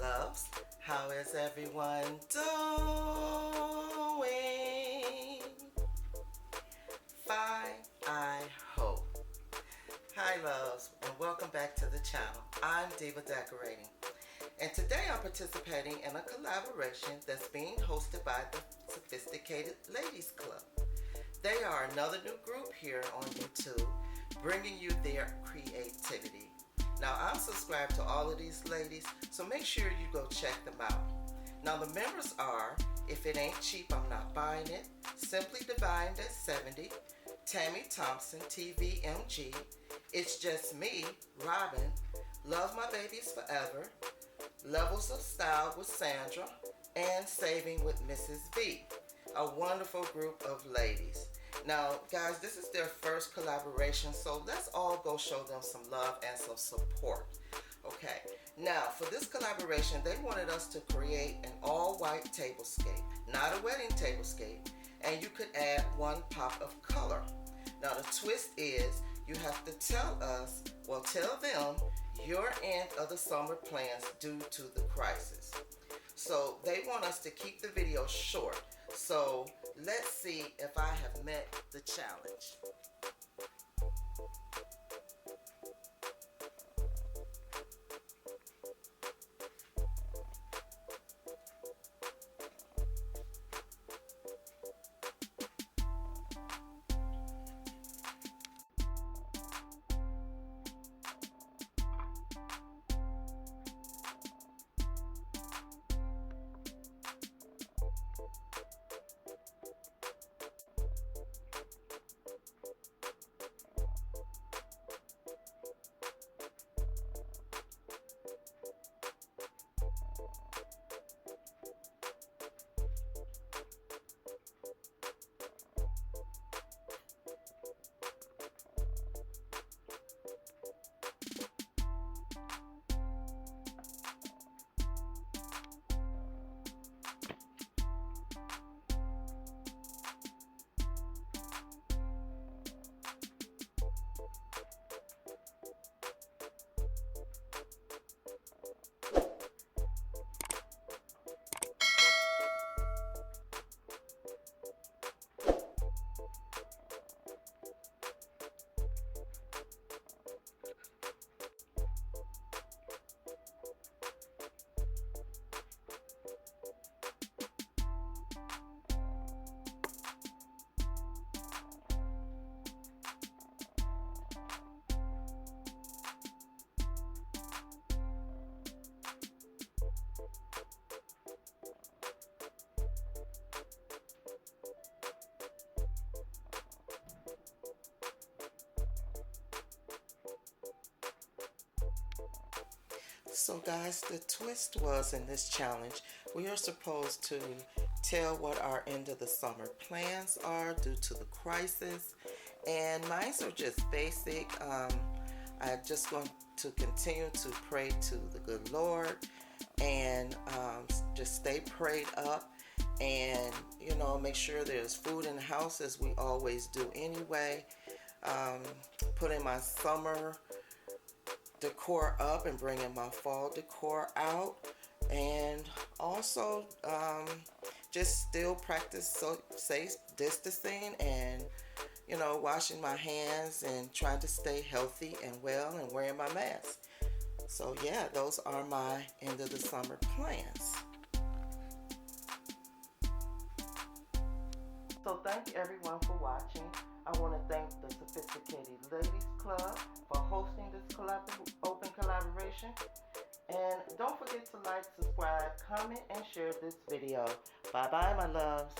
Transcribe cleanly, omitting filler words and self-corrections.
loves. How is everyone doing? Fine, I hope. Hi loves, and welcome back to the channel. I'm Diva Decorating, and today I'm participating in a collaboration that's being hosted by the Sophisticated Ladies Club. They are another new group here on YouTube, bringing you their creativity. Now, I'm subscribed to all of these ladies, so make sure you go check them out. Now, the members are If It Ain't Cheap, I'm Not Buying It, Simply Divined at 70, Tammy Thompson, TVMG, It's Just Me, Robin, Love My Babies Forever, Levels of Style with Sandra, and Saving with Mrs. V. A wonderful group of ladies. Now, guys, this is their first collaboration, so let's all go show them some love and some support. Okay, now for this collaboration, they wanted us to create an all-white tablescape, not a wedding tablescape, and you could add one pop of color. Now, the twist is you have to tell us, well, tell them your end of the summer plans due to the crisis. So they want us to keep the video short. So let's see if I have met the challenge. So guys, the twist was in this challenge, we are supposed to tell what our end of the summer plans are due to the crisis. And mine are just basic. I'm just going to continue to pray to the good Lord and just stay prayed up and, you know, make sure there's food in the house as we always do anyway. Putting my summer decor up and bringing my fall decor out, and also just still practice safe distancing and, you know, washing my hands and trying to stay healthy and well and wearing my mask. So yeah, those are my end of the summer plans. So thank you everyone for watching. I want to thank the Sophisticated Ladies Club for hosting this open collaboration. And don't forget to like, subscribe, comment, and share this video. Bye-bye, my loves.